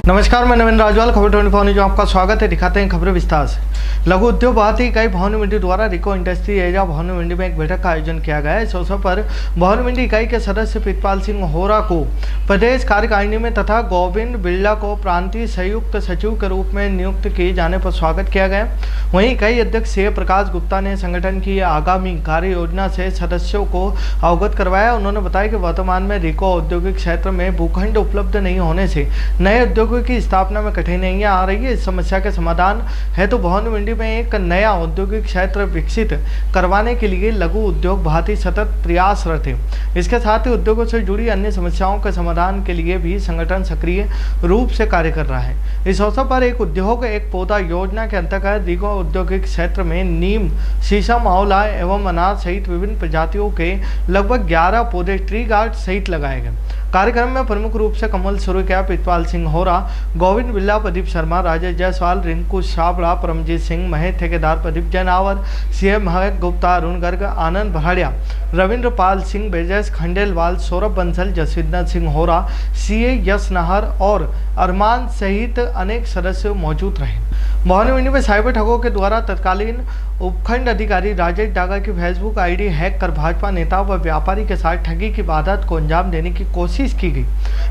नमस्कार, मैं नवीन राजवाल, खबर 24 न्यूज में आपका स्वागत है। दिखाते हैं खबरें विस्तार से। लघु उद्योग भारती इकाई भवानी मंडी द्वारा रिको इंडस्ट्री एरिया भवानी मंडी में एक बैठक का आयोजन किया गया है। इस अवसर पर भवानी मंडी इकाई के सदस्य प्रीतपाल सिंह होरा को प्रदेश कार्यकारिणी में तथा गोविंद बिरला को प्रांतीय संयुक्त सचिव के रूप में नियुक्त किए जाने पर स्वागत किया गया। वहीं इकाई अध्यक्ष सी प्रकाश गुप्ता ने संगठन की आगामी कार्य योजना से सदस्यों को अवगत करवाया। उन्होंने बताया कि वर्तमान में रिको औद्योगिक क्षेत्र में भूखंड उपलब्ध नहीं होने से नए उद्योगों की स्थापना में कठिनाइयां आ रही है। इस समस्या के समाधान है तो भवानी मंडी में एक नया औद्योगिक क्षेत्र विकसित करवाने के लिए लघु उद्योग भारती सतत प्रयासरत है। इसके साथ ही उद्योगों से जुड़ी अन्य समस्याओं के समाधान के लिए भी संगठन सक्रिय रूप से कार्य कर रहा है। इस अवसर पर एक उद्योग एक पौधा योजना के अंतर्गत रिको औद्योगिक क्षेत्र में नीम, शीशम, आंवला एवं अनार सहित विभिन्न प्रजातियों के लगभग 11 पौधे ट्री गार्ड सहित लगाए गए। कार्यक्रम में प्रमुख रूप से कमल सुरकिया, प्रीतपाल सिंह होरा, गोविंद बिरला, प्रदीप शर्मा, राजेश जायसवाल, रिंकू छाबड़ा, परमजीत सिंह, महेश ठेकेदार, प्रदीप जैनावर, सीएम महक गुप्ता, अरुण गर्ग, आनंद भराड़िया, रविंद्र पाल सिंह, ब्रजेश खंडेलवाल, सौरभ बंसल, जसविंदर सिंह होरा, सीए यश नाहर और अरमान सहित अनेक सदस्य मौजूद रहे। भवानी मंडी में साइबर ठगों के द्वारा तत्कालीन उपखंड अधिकारी राजेश डागा की फेसबुक आईडी हैक कर भाजपा नेता व व्यापारी के साथ ठगी की वारदात को अंजाम देने की कोशिश की गई,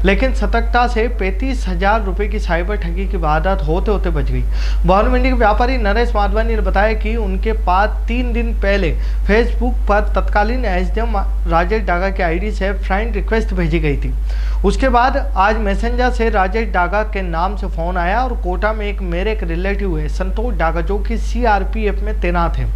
लेकिन सतर्कता से 35,000 रुपये की साइबर ठगी की वारदात होते होते बच गई। भवानी मंडी के व्यापारी नरेश माधवानी ने बताया कि उनके पास 3 दिन पहले फेसबुक पर तत्कालीन एसडीएम राजेश डागा की आईडी से फ्रेंड रिक्वेस्ट भेजी गई थी। उसके बाद आज मैसेंजर से राजेश डागा के नाम से फोन आया और कोटा में मेरे एक रिलेटिव है संतोष डागा, जो कि सीआरपीएफ में तैनात है,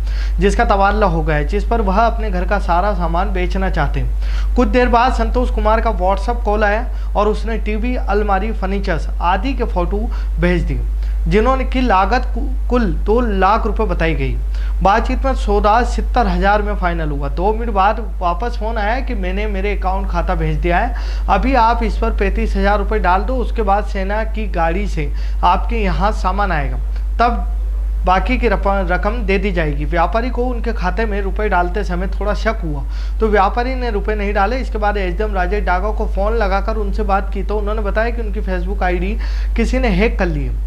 जिसका तबादला हो गया है, जिस पर वह अपने घर का सारा सामान बेचना चाहते हैं। कुछ देर बाद संतोष कुमार का व्हाट्सएप कॉल आया और उसने टीवी, अलमारी, फर्नीचर्स आदि के फोटो भेज दिए, जिन्होंने की लागत कुल 2 लाख रुपए बताई गई। बातचीत में सौदा 70,000 में फाइनल हुआ। 2 मिनट बाद वापस फोन आया कि मैंने मेरे अकाउंट खाता भेज दिया है, अभी आप इस पर 35,000 रुपये डाल दो, उसके बाद सेना की गाड़ी से आपके यहाँ सामान आएगा, तब बाकी की रकम दे दी जाएगी। व्यापारी को उनके खाते में रुपए डालते समय थोड़ा शक हुआ तो व्यापारी ने रुपए नहीं डाले। इसके बाद एसडीएम राजेश डागा को फ़ोन लगाकर उनसे बात की तो उन्होंने बताया कि उनकी फेसबुक आईडी किसी ने हैक कर ली है।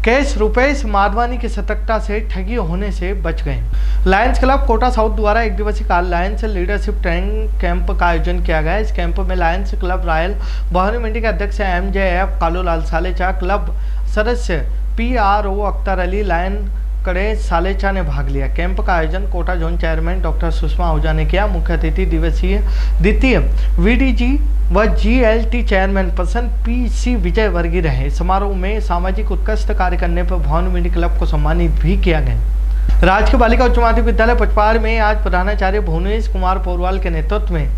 कैश रुपेश माधवानी की सतर्कता से ठगी होने से बच गए। लायंस क्लब कोटा साउथ द्वारा एक दिवसीय काल लायंस लीडरशिप ट्रेनिंग कैंप का आयोजन किया गया। इस कैंप में Lions Club Royal Bhawani Mandi के अध्यक्ष MJF कालूलाल सालेचा, क्लब सदस्य PRO अख्तर अली, लायन कड़े सालेचा ने भाग लिया। कैंप का आयोजन Kota zone chairman doctor Sushma Ahuja ने किया। मुख्य अतिथि द्वितीय VDG व GLT chairman person PC Vijay Vargiya रहे। समारोह में सामाजिक उत्कृष्ट कार्य करने पर भवानी मंडी क्लब को सम्मानित भी किया गया। राजकीय बालिका उच्च माध्यमिक विद्यालय पचपाड़ में आज प्रधानाचार्य भुवनेश कुमार पोरवाल के नेतृत्व में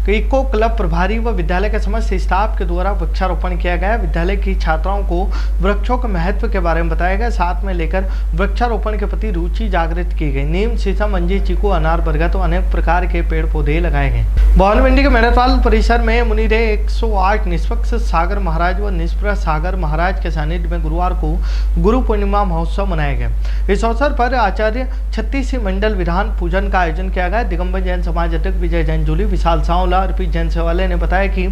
इको क्लब प्रभारी व विद्यालय के समस्त स्टाफ के द्वारा वृक्षारोपण किया गया। विद्यालय की छात्राओं को वृक्षों के महत्व के बारे में बताया गया, साथ में लेकर वृक्षारोपण के प्रति रुचि जागृत की गई। नीम, शीशम, अंजीर, चीकू, अनार, बरगद और अनेक प्रकार के पेड़ पौधे लगाए गए। भवानी मंडी के मेड़ताल परिसर में मुनीरे 108 निष्पक्ष सागर महाराज व निष्प्रह सागर महाराज के सानिध्य में गुरुवार को गुरु पूर्णिमा महोत्सव मनाया गया। इस अवसर पर आचार्य छत्तीसी मंडल विधान पूजन का आयोजन किया गया। दिगंबर जैन समाज अध्यक्ष विजय जैन जूली, विशाल सांवला, अर्पित जैन सेवाले ने बताया कि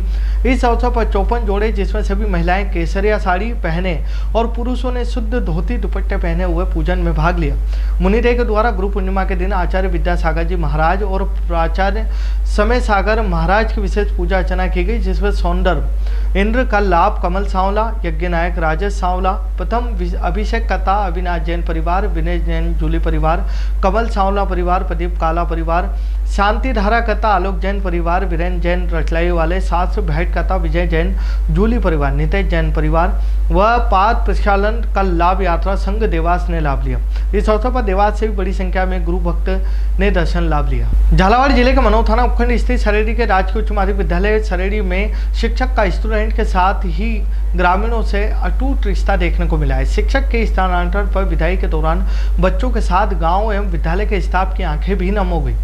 इस अवसर पर 54 जोड़े, जिसमें सभी महिलाएं केसरिया साड़ी पहने और पुरुषों ने शुद्ध धोती दुपट्टे पहने हुए पूजन में भाग लिया। मुनिदेव के द्वारा गुरु पूर्णिमा के दिन आचार्य विद्यासागर जी महाराज और प्राचार्य समय सागर महाराज की विशेष पूजा अर्चना की गई, जिसमें सौंदर्य इंद्र का लाभ कमल सांवला, यज्ञ नायक राजेश सांवला, प्रथम अभिषेक कथा अविनाश जैन परिवार, विनय जैन जूली परिवार, कमल सांवला परिवार, प्रदीप काला परिवार, शांति धारा कथा आलोक जैन परिवार, वीरेंद्र जैन रचलाई वाले, शास्त्र भेंट कथा विजय जैन जूली परिवार, नितेश जैन परिवार व पाद प्रक्षालन का लाभ यात्रा संघ देवास ने लाभ लिया। इस अवसर पर देवास से भी बड़ी संख्या में गुरु भक्त ने दर्शन लाभ लिया। झालावाड़ जिले के मनोर थाना उपखंड स्थित सरेडी के राजकीय उच्च माध्यमिक विद्यालय सरेडी में शिक्षक का स्टूडेंट के साथ ही ग्रामीणों से अटूट रिश्ता देखने को मिला है। शिक्षक के स्थानांतरण पर विदाई के दौरान बच्चों के साथ गांव एवं विद्यालय के स्टाफ की आंखें भी नम हो गई।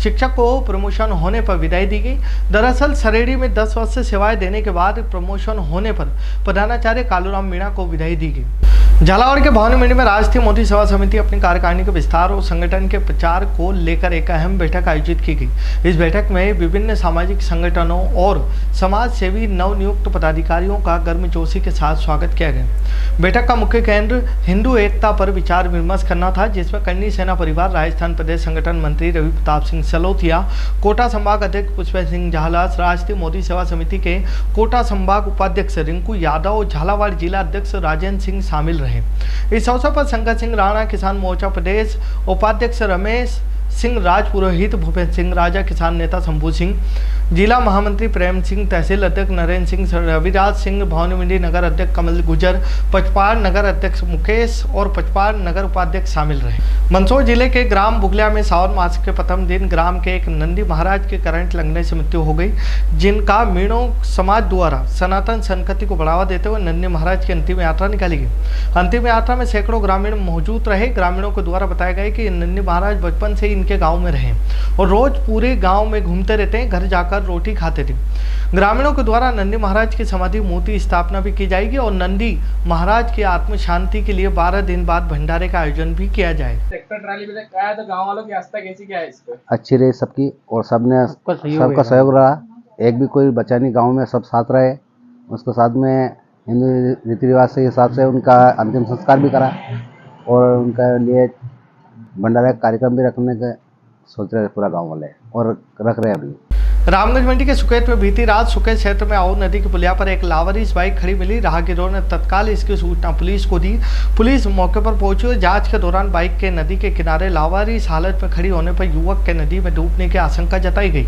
शिक्षक को प्रमोशन होने पर विदाई दी गई। दरअसल सरेडी में 10 वर्ष से सेवाएं देने के बाद प्रमोशन होने पर प्रधानाचार्य कालूराम मीणा को विदाई दी गई। झालावाड़ के भवानी मंडी में राष्ट्रीय मोदी सेवा समिति अपनी कार्यकारिणी के विस्तार और संगठन के प्रचार को लेकर एक अहम बैठक आयोजित की गई। इस बैठक में विभिन्न सामाजिक संगठनों और समाज सेवी नवनियुक्त पदाधिकारियों का गर्मजोशी के साथ स्वागत किया गया। बैठक का मुख्य केंद्र हिंदू एकता पर विचार विमर्श करना था, जिसमें करनी सेना परिवार राजस्थान प्रदेश संगठन मंत्री रवि प्रताप सिंह सलोतिया, कोटा संभाग अध्यक्ष पुष्पेंद्र सिंह झालास, राष्ट्रीय मोदी सेवा समिति के कोटा संभाग उपाध्यक्ष रिंकू यादव और झालावाड़ जिला अध्यक्ष राजेंद्र सिंह शामिल रहे। इस अवसर पर शंकर सिंह राणा, किसान मोर्चा प्रदेश उपाध्यक्ष रमेश सिंह राजपुरोहित, भूपेंद्र सिंह राजा, किसान नेता शंभू सिंह, जिला महामंत्री प्रेम सिंह, तहसील अध्यक्ष नरेंद्र सिंह, रविराज सिंह, भवानी मंडी नगर अध्यक्ष कमल गुजर, पचपाड़ नगर अध्यक्ष मुकेश और पचपाड़ नगर उपाध्यक्ष शामिल रहे। मंदसौर जिले के ग्राम बुगलिया में सावन मास के प्रथम दिन ग्राम के एक नंदी महाराज के करंट लगने से मृत्यु हो गई, जिनका मीणों समाज द्वारा सनातन संस्कृति को बढ़ावा देते हुए नंदी महाराज की अंतिम यात्रा निकाली गई। अंतिम यात्रा में सैकड़ों ग्रामीण मौजूद रहे। ग्रामीणों के द्वारा बताया गया कि नंदी महाराज बचपन से इनके गांव में रहे और रोज पूरे गांव में घूमते रहते हैं, घर जाकर रोटी खाते थे। ग्रामीणों के द्वारा नंदी महाराज की समाधि मूर्ति स्थापना भी की जाएगी और नंदी महाराज की आत्म शांति के लिए 12 दिन बाद भंडारे का आयोजन भी किया जाएगा। ट्रैक्टर ट्राली में आया तो गांव वालों की आस्था कैसी क्या है इस पर? अच्छी रही सबकी और सबका सहयोग रहा। एक भी कोई बचा नहीं, गांव में सब साथ रहे। उसके साथ में हिंदू रीति रिवाज के हिसाब से उनका अंतिम संस्कार भी करा और उनका लिए भंडारा कार्यक्रम भी रखने का सोच रहे पूरा गांव वाले और रख रहे अभी। रामगंज मंडी के सुकेत में बीती रात सुकेत क्षेत्र में आओ नदी की पुलिया पर एक लावारिस बाइक खड़ी मिली। राहगीरों ने तत्काल इसकी सूचना पुलिस को दी। पुलिस मौके पर पहुंची और जांच के दौरान बाइक के नदी के किनारे लावारिस हालत में खड़ी होने पर युवक के नदी में डूबने की आशंका जताई गई।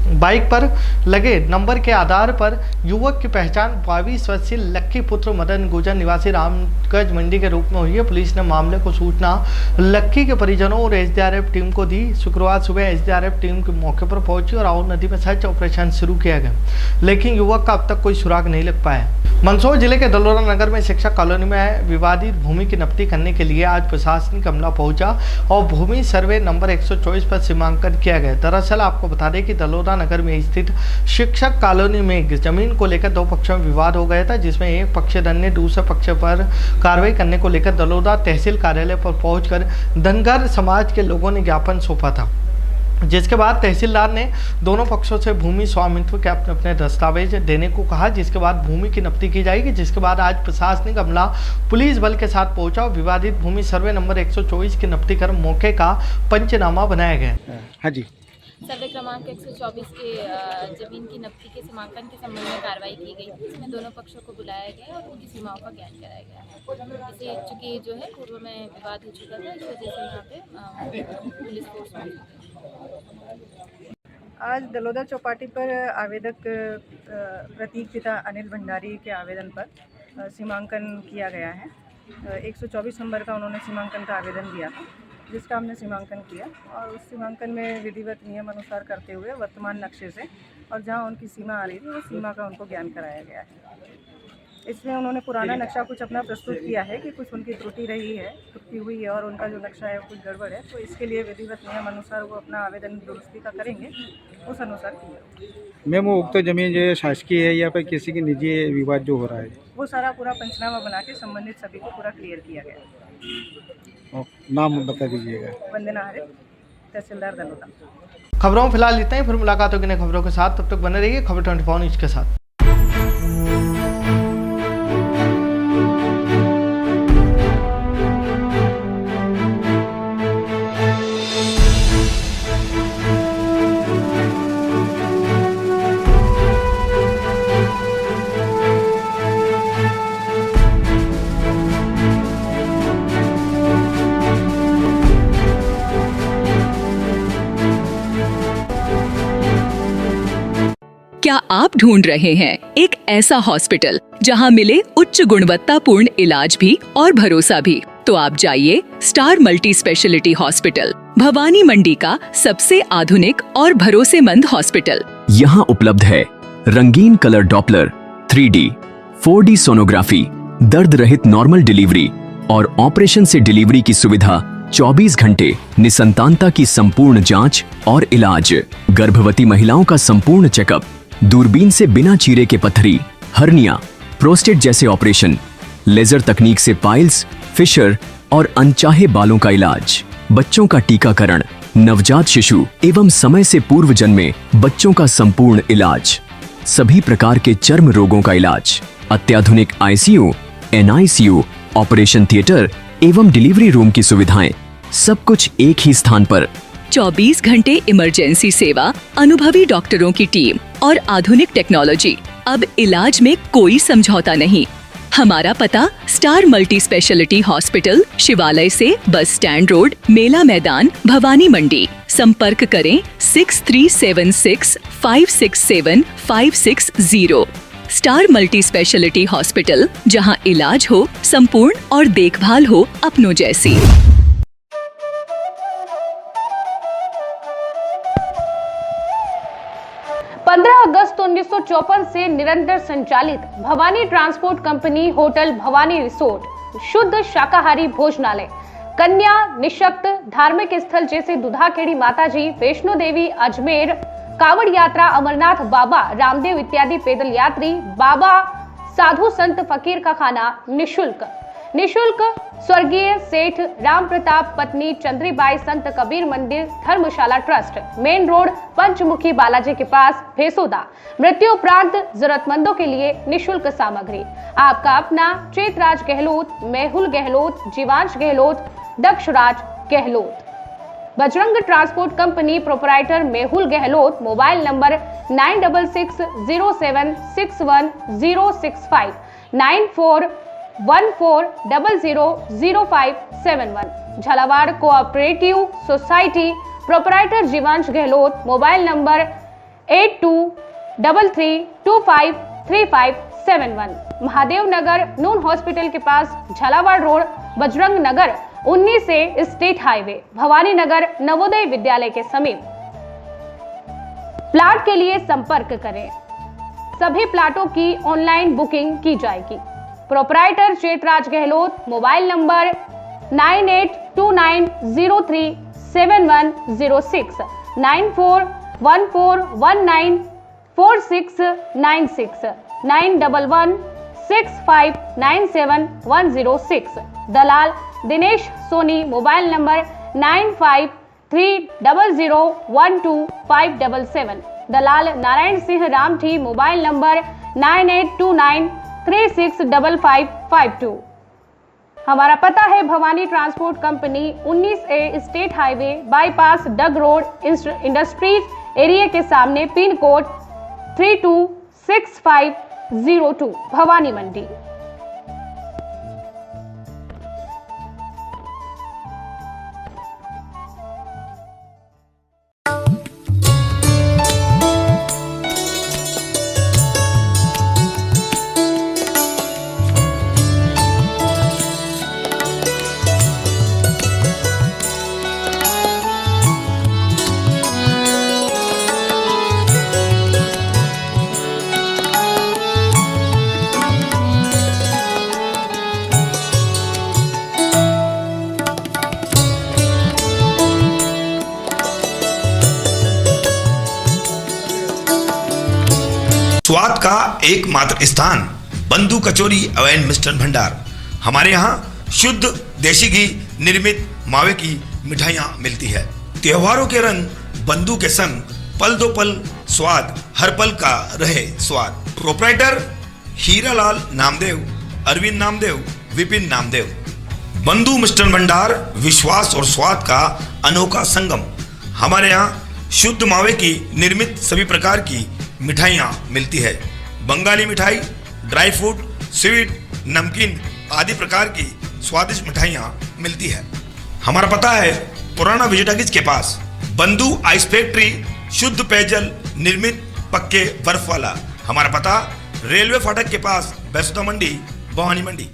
बाइक पर लगे नंबर के आधार पर युवक की पहचान 22 वर्षीय लक्की पुत्र मदन गुजर निवासी रामगंज मंडी के रूप में हुई है। पुलिस ने मामले को सूचना लक्की के परिजनों और एसडीआरएफ टीम को दी। शुक्रवार सुबह एसडीआरएफ टीम के मौके पर पहुंची और आओ नदी में सर्च ऑपरेशन शुरू किया गया, लेकिन युवक का अब तक कोई सुराग नहीं लग पाया। मंदसौर जिले के दलोरा नगर में शिक्षक कॉलोनी में विवादित भूमि की नपटी करने के लिए आज प्रशासनिक अमला पहुंचा और भूमि सर्वे नंबर 124 पर सीमांकन किया गया। दरअसल आपको बता दें कि दलोरा नगर में स्थित शिक्षक कॉलोनी में जमीन को लेकर दो पक्षों में विवाद हो गया था, जिसमें एक पक्षधर ने दूसरे पक्ष पर कार्रवाई करने को लेकर दलोरा तहसील कार्यालय पर पहुंचकर धनगर समाज के लोगों ने ज्ञापन सौंपा था, जिसके बाद तहसीलदार ने दोनों पक्षों से भूमि स्वामित्व के अपने अपने दस्तावेज देने को कहा, जिसके बाद भूमि की नपटी की जाएगी। जिसके बाद आज प्रशासनिक अमला पुलिस बल के साथ पहुंचा और विवादित भूमि सर्वे नंबर 124 की नपटी कर मौके का पंचनामा बनाया गया। हाँ जी, सर्वे क्रमांक 124 के जमीन की नपटी के सीमांकन के संबंध में कार्रवाई की गई। इसमें दोनों पक्षों को बुलाया गया और उनकी सीमाओं का ज्ञान कराया गया है। इसे चूँकि जो है पूर्व में विवाद हो चुका था, इस वजह से यहाँ पे पुलिस फोर्स मौजूद है। आज दलोदा चौपाटी पर आवेदक प्रतीक पिता अनिल भंडारी के आवेदन पर सीमांकन किया गया है। 124 नंबर का उन्होंने सीमांकन का आवेदन दिया था, जिसका हमने सीमांकन किया और उस सीमांकन में विधिवत नियम अनुसार करते हुए वर्तमान नक्शे से और जहां उनकी सीमा आ रही थी वो सीमा का उनको ज्ञान कराया गया है। इसमें उन्होंने पुराना नक्शा कुछ अपना प्रस्तुत किया है कि कुछ उनकी त्रुटि रही है, त्रुटि हुई है और उनका जो नक्शा है कुछ गड़बड़ है, तो इसके लिए विधिवत नियम अनुसार वो अपना आवेदन दुरुस्ती का करेंगे, उस अनुसार किया। मैम, वो उक्त जमीन जो है शासकीय है या फिर किसी की निजी विवाद जो हो रहा है, वो सारा पूरा पंचनामा बना के संबंधित सभी को पूरा क्लियर किया गया। नाम बता दीजिएगा। वंदना हरे, तहसीलदार दलोदा। खबरों में फिलहाल इतना ही, फिर मुलाकात होगी नई खबरों के साथ। तब तक बने रहिए खबर 24 न्यूज के साथ। क्या आप ढूंढ रहे हैं एक ऐसा हॉस्पिटल जहां मिले उच्च गुणवत्तापूर्ण इलाज भी और भरोसा भी? तो आप जाइए star multi speciality hospital, Bhawani Mandi का सबसे आधुनिक और भरोसेमंद हॉस्पिटल। यहाँ उपलब्ध है रंगीन colour Doppler, 3D, 4D sonography, दर्द रहित नॉर्मल डिलीवरी और ऑपरेशन से डिलीवरी की सुविधा, 24 घंटे निसंतानता की संपूर्ण जांच और इलाज, गर्भवती महिलाओं का संपूर्ण चेकअप, दूरबीन से बिना चीरे के पथरी, हर्निया, प्रोस्टेट जैसे ऑपरेशन, लेजर तकनीक से पाइल्स, फिशर और अनचाहे बालों का इलाज, बच्चों का टीकाकरण, नवजात शिशु एवं समय से पूर्व जन्मे बच्चों का संपूर्ण इलाज, सभी प्रकार के चर्म रोगों का इलाज, अत्याधुनिक आईसीयू, एनआईसीयू, ऑपरेशन थिएटर एवं डिलीवरी रूम की सुविधाएं, सब कुछ एक ही स्थान पर। 24 घंटे इमरजेंसी सेवा, अनुभवी डॉक्टरों की टीम और आधुनिक टेक्नोलॉजी। अब इलाज में कोई समझौता नहीं। हमारा पता स्टार मल्टी स्पेशलिटी हॉस्पिटल, शिवालय से बस स्टैंड रोड, मेला मैदान, भवानी मंडी। संपर्क करें 6376567560। स्टार मल्टी स्पेशलिटी हॉस्पिटल, जहां इलाज हो संपूर्ण और देखभाल हो अपनों जैसी। 15 अगस्त 1954 से निरंतर संचालित Bhavani transport company hotel Bhavani resort, शुद्ध शाकाहारी भोजनालय, कन्या निशक्त धार्मिक स्थल जैसे दुधाखेड़ी माताजी, वैष्णो देवी, अजमेर, कावड़ यात्रा, अमरनाथ बाबा, रामदेव इत्यादि पैदल यात्री, बाबा, साधु संत फकीर का खाना निशुल्क। स्वर्गीय सेठ राम प्रताप पत्नी चंद्रीबाई संत कबीर मंदिर धर्मशाला ट्रस्ट, मेन रोड, पंचमुखी बालाजी के पास, भेसोदा। मृत्यु उपरांत जरूरतमंदों के लिए निशुल्क सामग्री। आपका अपना Chetraj Gehlot, Mehul Gehlot, Jivansh Gehlot, Dakshraj Gehlot. Bajrang transport company proprietor Mehul Gehlot, mobile number 9660761065, 9414000571। Jhalawar cooperative society proprietor Jivansh Gehlot, mobile number 8233253571। Mahadev Nagar Noon hospital के पास, झालावाड़ रोड, बजरंग नगर 19 से स्टेट हाईवे, भवानी नगर नवोदय विद्यालय के समीप। प्लाट के लिए संपर्क करें। सभी प्लाटों की ऑनलाइन बुकिंग की जाएगी। Proprietor Chetraj Gehlot, mobile number 9829037106, 9414194696, 9116597106। दलाल दिनेश सोनी, मोबाइल नंबर 9530012577। दलाल नारायण सिंह रामठी, मोबाइल नंबर 9829365552। हमारा पता है Bhawani transport company 19A state highway bypass Dag road, industries area के सामने, पिन कोड 326502, भवानी मंडी। स्वाद का एकमात्र स्थान, बंधु कचौरी एवं मिष्ठान भंडार। हमारे यहाँ शुद्ध देसी घी निर्मित मावे की मिठाइयाँ मिलती है। त्योहारों के रंग बंधु के संग, पल दो पल स्वाद, हर पल का रहे स्वाद। प्रोपराइटर हीरालाल नामदेव, अरविंद नामदेव, विपिन नामदेव। बंधु मिष्ठान भंडार, विश्वास और स्वाद का अनोखा संगम। हमारे यहाँ शुद्ध मावे की निर्मित सभी प्रकार की मिठाइयाँ मिलती है। बंगाली मिठाई, ड्राई फ्रूट, स्वीट, नमकीन आदि प्रकार की स्वादिष्ट मिठाइयाँ मिलती है। हमारा पता है पुराना विजयटागिज के पास, बंधु आइस फैक्ट्री, शुद्ध पेयजल निर्मित पक्के बर्फ वाला। हमारा पता रेलवे फाटक के पास, बैसोदा मंडी, भवानी मंडी।